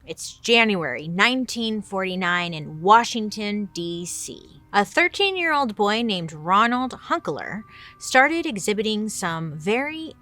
It's January 1949 in Washington, D.C. A 13-year-old boy named Ronald Hunkler started exhibiting some very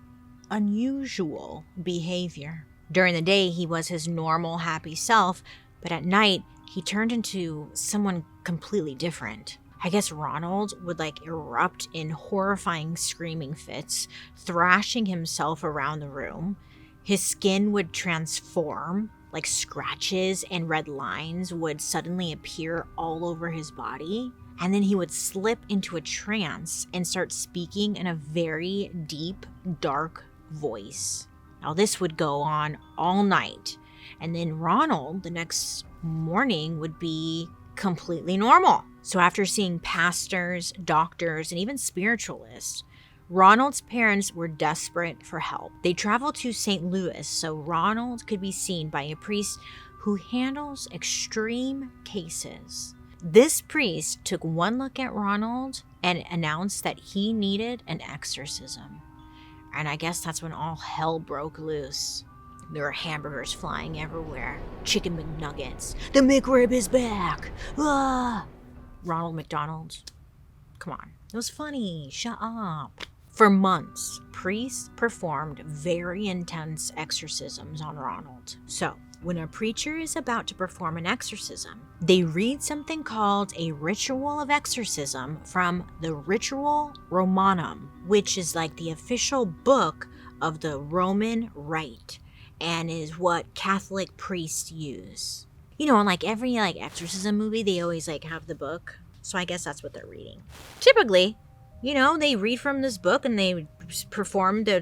unusual behavior. During the day, he was his normal, happy self, but at night, he turned into someone completely different. I guess Ronald would erupt in horrifying screaming fits, thrashing himself around the room. His skin would transform, scratches and red lines would suddenly appear all over his body. And then he would slip into a trance and start speaking in a very deep, dark voice. Now, this would go on all night. And then Ronald, the next morning, would be completely normal. So after seeing pastors, doctors, and even spiritualists, Ronald's parents were desperate for help. They traveled to St. Louis so Ronald could be seen by a priest who handles extreme cases. This priest took one look at Ronald and announced that he needed an exorcism. And I guess that's when all hell broke loose. There were hamburgers flying everywhere, chicken McNuggets. The McRib is back! Ah! Ronald McDonald. Come on. It was funny. Shut up. For months, priests performed very intense exorcisms on Ronald. So, when a preacher is about to perform an exorcism, they read something called a ritual of exorcism from the Ritual Romanum, which is the official book of the Roman Rite and is what Catholic priests use. In every exorcism movie, they always have the book. So I guess that's what they're reading. Typically, they read from this book and they perform and they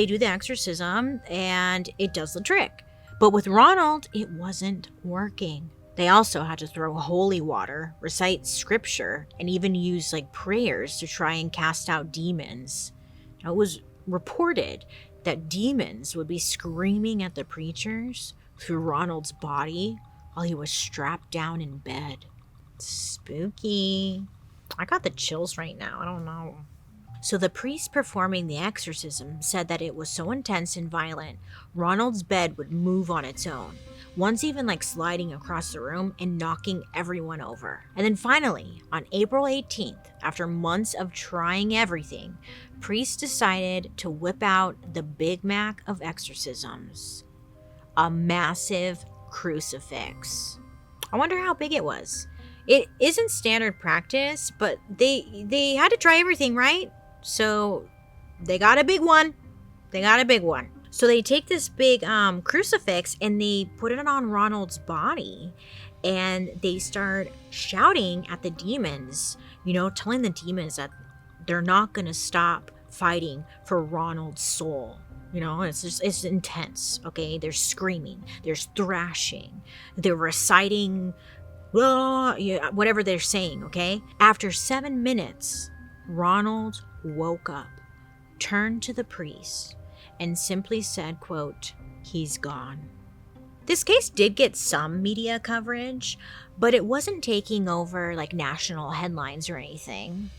do the exorcism and it does the trick. But with Ronald, it wasn't working. They also had to throw holy water, recite scripture, and even use prayers to try and cast out demons. Now, it was reported that demons would be screaming at the preachers through Ronald's body while he was strapped down in bed. Spooky. I got the chills right now. I don't know. So the priest performing the exorcism said that it was so intense and violent, Ronald's bed would move on its own, once even sliding across the room and knocking everyone over. And then finally, on April 18th, after months of trying everything, priests decided to whip out the Big Mac of exorcisms, a massive crucifix. I wonder how big it was. It isn't standard practice, but they had to try everything, right? So they got a big one. So they take this big crucifix and they put it on Ronald's body and they start shouting at the demons, telling the demons that they're not going to stop fighting for Ronald's soul. It's intense, okay? They're screaming, there's thrashing, they're reciting, whatever they're saying, okay? After 7 minutes, Ronald woke up, turned to the priest, and simply said, quote, "He's gone." This case did get some media coverage, but it wasn't taking over national headlines or anything.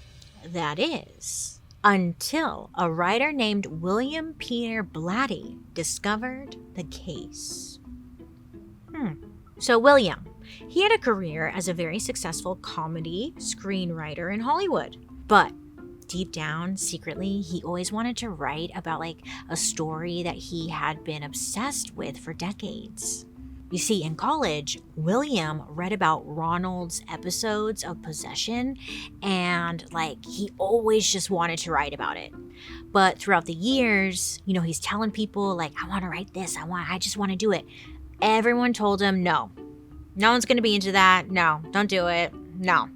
That is, until a writer named William Peter Blatty discovered the case. So William, he had a career as a very successful comedy screenwriter in Hollywood, but deep down, secretly, he always wanted to write about a story that he had been obsessed with for decades. You see, in college, William read about Ronald's episodes of possession and he always just wanted to write about it. But throughout the years, he's telling people I want to write this. I just want to do it. Everyone told him no. No one's going to be into that. No, don't do it. No.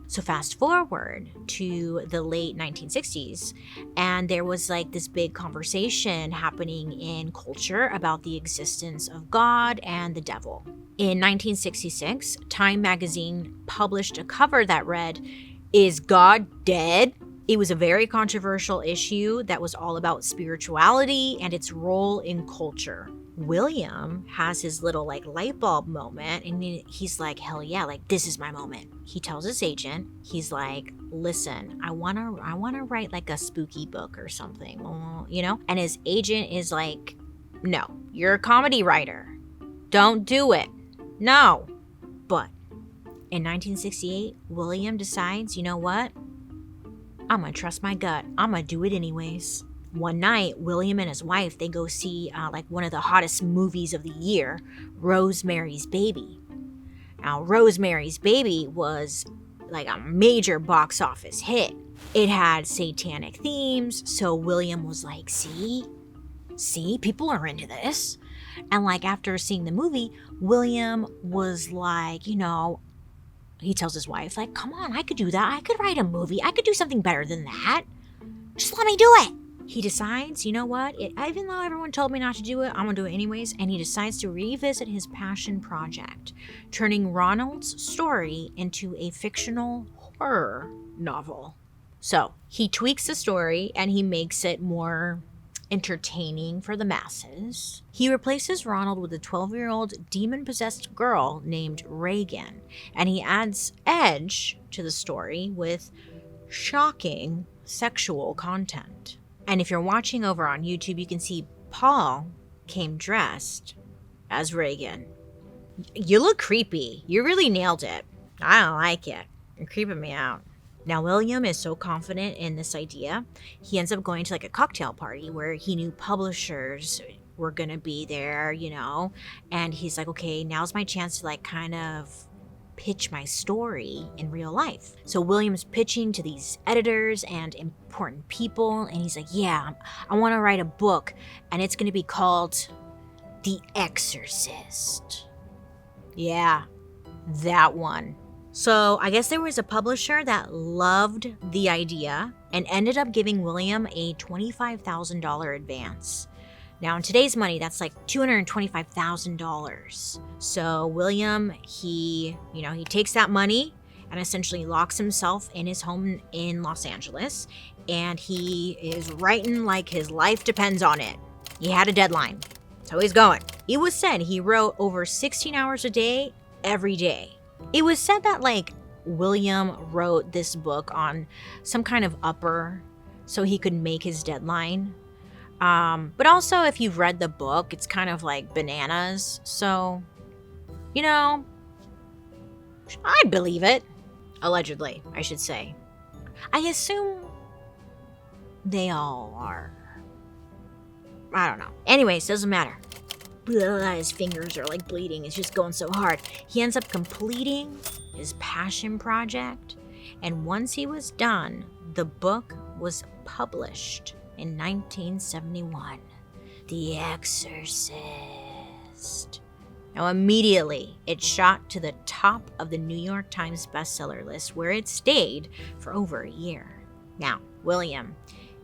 So fast forward to the late 1960s, and there was this big conversation happening in culture about the existence of God and the devil. In 1966, Time magazine published a cover that read, "Is God dead?" It was a very controversial issue that was all about spirituality and its role in culture. William has his little light bulb moment and he's hell yeah, this is my moment. He tells his agent, he's listen, I wanna write a spooky book or something, and his agent is No, you're a comedy writer. Don't do it. No. But in 1968, William decides, you know what? I'm going to trust my gut. I'm going to do it anyways. One night, William and his wife, they go see one of the hottest movies of the year, Rosemary's Baby. Now, Rosemary's Baby was like a major box office hit. It had satanic themes, so William was like, see, people are into this. And like after seeing the movie, William was like, he tells his wife, like, come on, I could do that. I could write a movie. I could do something better than that. Just let me do it. He decides, you know what? Even though everyone told me not to do it, I'm going to do it anyways. And he decides to revisit his passion project, turning Ronald's story into a fictional horror novel. So he tweaks the story and he makes it more entertaining for the masses. He replaces Ronald with a 12-year-old demon-possessed girl named Reagan. And he adds edge to the story with shocking sexual content. And if you're watching over on YouTube, you can see Paul came dressed as Reagan. You look creepy. You really nailed it. I don't like it. You're creeping me out. Now, William is so confident in this idea, he ends up going to like a cocktail party where he knew publishers were going to be there, and he's like, okay, now's my chance to like kind of pitch my story in real life. So William's pitching to these editors and important people, and he's like, yeah, I want to write a book, and it's going to be called The Exorcist. Yeah, that one. So I guess there was a publisher that loved the idea and ended up giving William a $25,000 advance. Now, in today's money, that's like $225,000. So William, he takes that money and essentially locks himself in his home in Los Angeles, and he is writing like his life depends on it. He had a deadline, so he's going. It was said he wrote over 16 hours a day, every day. It was said that like William wrote this book on some kind of upper so he could make his deadline. But also, if you've read the book, it's kind of like bananas. So, I'd believe it. Allegedly, I should say. I assume they all are. I don't know. Anyways, doesn't matter. His fingers are like bleeding. It's just going so hard. He ends up completing his passion project. And once he was done, the book was published in 1971, The Exorcist. Now, immediately, it shot to the top of the New York Times bestseller list, where it stayed for over a year. Now, William,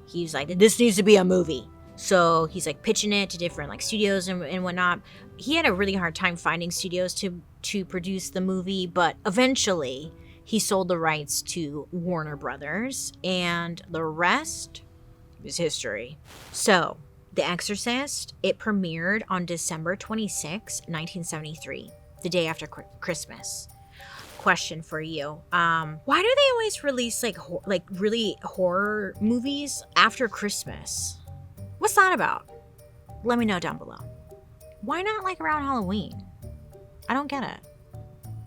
he's like, this needs to be a movie. So he's like pitching it to different like studios and whatnot. He had a really hard time finding studios to produce the movie, but eventually he sold the rights to Warner Brothers, and the rest is history. So, The Exorcist, it premiered on December 26, 1973, the day after Christmas. Question for you. Why do they always release like really horror movies after Christmas? What's that about? Let me know down below. Why not like around Halloween? I don't get it.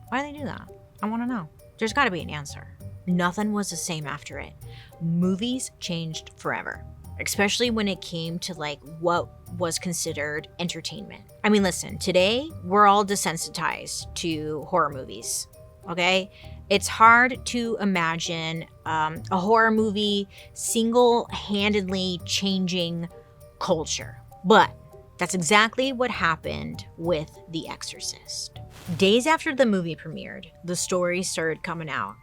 Why do they do that? I want to know. There's got to be an answer. Nothing was the same after it. Movies changed forever, especially when it came to like what was considered entertainment. I mean, listen, today we're all desensitized to horror movies, okay? It's hard to imagine a horror movie single-handedly changing culture, but that's exactly what happened with The Exorcist. Days after the movie premiered, the story started coming out.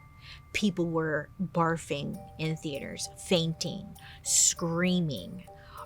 People were barfing in theaters, fainting, screaming,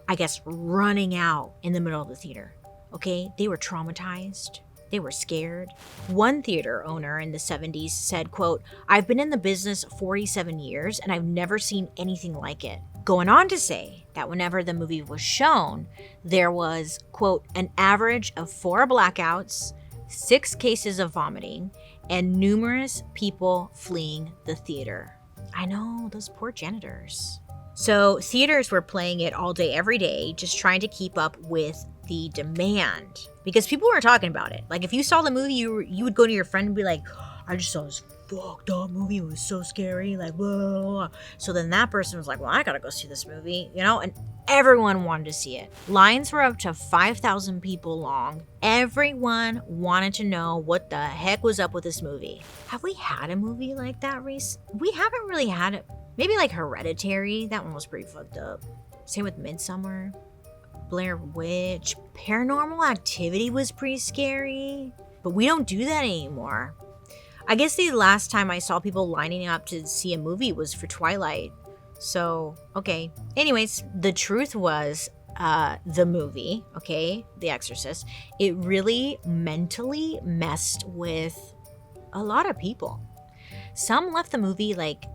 I guess running out in the middle of the theater. Okay, they were traumatized. They were scared. One theater owner in the 70s said, quote, "I've been in the business 47 years and I've never seen anything like it." Going on to say that whenever the movie was shown, there was, quote, "an average of 4 blackouts, 6 cases of vomiting, and numerous people fleeing the theater." I know, those poor janitors. So theaters were playing it all day, every day, just trying to keep up with the demand. Because people were talking about it. Like, if you saw the movie, you would go to your friend and be like, I just saw this fucked up movie. It was so scary. Like, whoa. So then that person was like, well, I gotta go see this movie, you know? And everyone wanted to see it. Lines were up to 5,000 people long. Everyone wanted to know what the heck was up with this movie. Have we had a movie like that, Reese? We haven't really had it. Maybe like Hereditary. That one was pretty fucked up. Same with Midsummer. Blair Witch. Paranormal Activity was pretty scary. But we don't do that anymore. I guess the last time I saw people lining up to see a movie was for Twilight. So, okay. Anyways, the truth was, the movie, okay, The Exorcist, it really mentally messed with a lot of people. Some left the movie, like,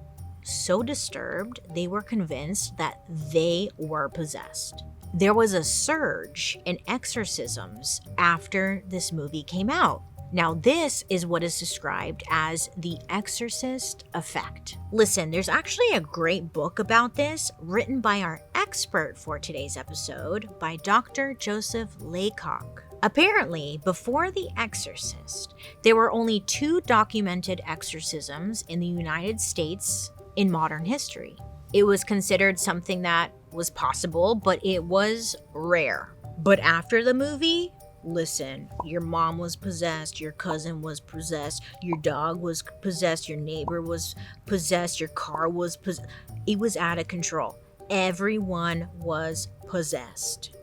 so disturbed, they were convinced that they were possessed. There was a surge in exorcisms after this movie came out. Now, this is what is described as the exorcist effect. Listen, there's actually a great book about this written by our expert for today's episode, by Dr. Joseph Laycock. Apparently, before The Exorcist, there were only 2 documented exorcisms in the United States in modern history. It was considered something that was possible, but it was rare. But after the movie, listen, your mom was possessed, your cousin was possessed, your dog was possessed, your neighbor was possessed, your car was possessed. It was out of control. Everyone was possessed,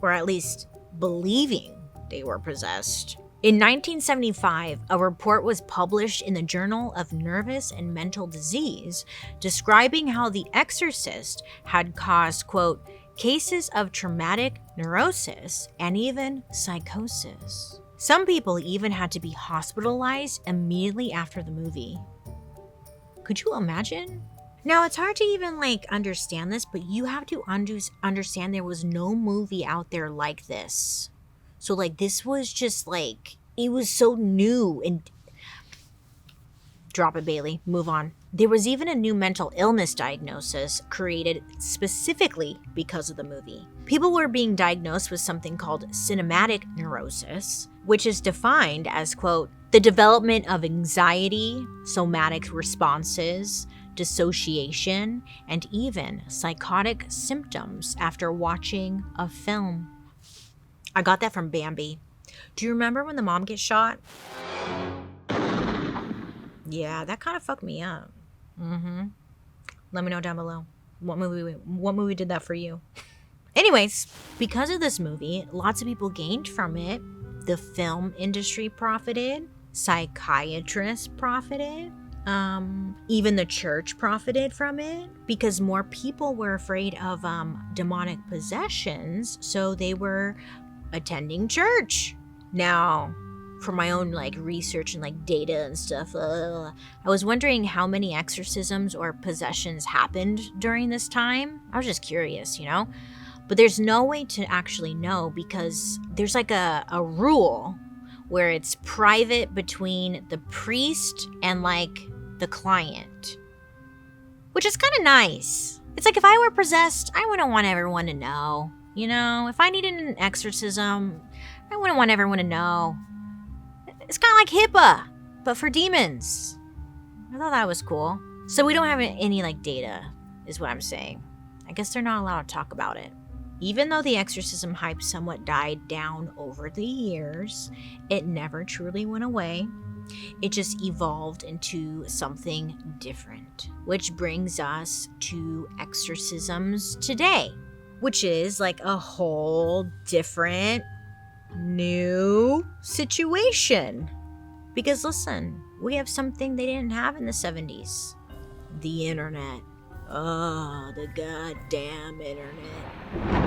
or at least believing they were possessed. In 1975, a report was published in the Journal of Nervous and Mental Disease describing how The Exorcist had caused, quote, cases of traumatic neurosis and even psychosis. Some people even had to be hospitalized immediately after the movie. Could you imagine? Now, it's hard to even understand this, but you have to understand there was no movie out there like this. So this was just it was so new and drop it, Bailey, move on. There was even a new mental illness diagnosis created specifically because of the movie. People were being diagnosed with something called cinematic neurosis, which is defined as, quote, the development of anxiety, somatic responses, dissociation, and even psychotic symptoms after watching a film. I got that from Bambi. Do you remember when the mom gets shot? Yeah, that kind of fucked me up. Let me know down below. What movie did that for you? Anyways, because of this movie, lots of people gained from it. The film industry profited. Psychiatrists profited. Even the church profited from it because more people were afraid of demonic possessions, so they were attending church. Now, for my own research and data and stuff, I was wondering how many exorcisms or possessions happened during this time. I was just curious, but there's no way to actually know because there's a rule where it's private between the priest and the client, which is kind of nice. It's if I were possessed, I wouldn't want everyone to know. If I needed an exorcism, I wouldn't want everyone to know. It's kind of like HIPAA, but for demons. I thought that was cool. So we don't have any data, is what I'm saying. I guess they're not allowed to talk about it. Even though the exorcism hype somewhat died down over the years, it never truly went away. It just evolved into something different, which brings us to exorcisms today, which is a whole different new situation. Because listen, we have something they didn't have in the 70s. The internet. Oh, the goddamn internet.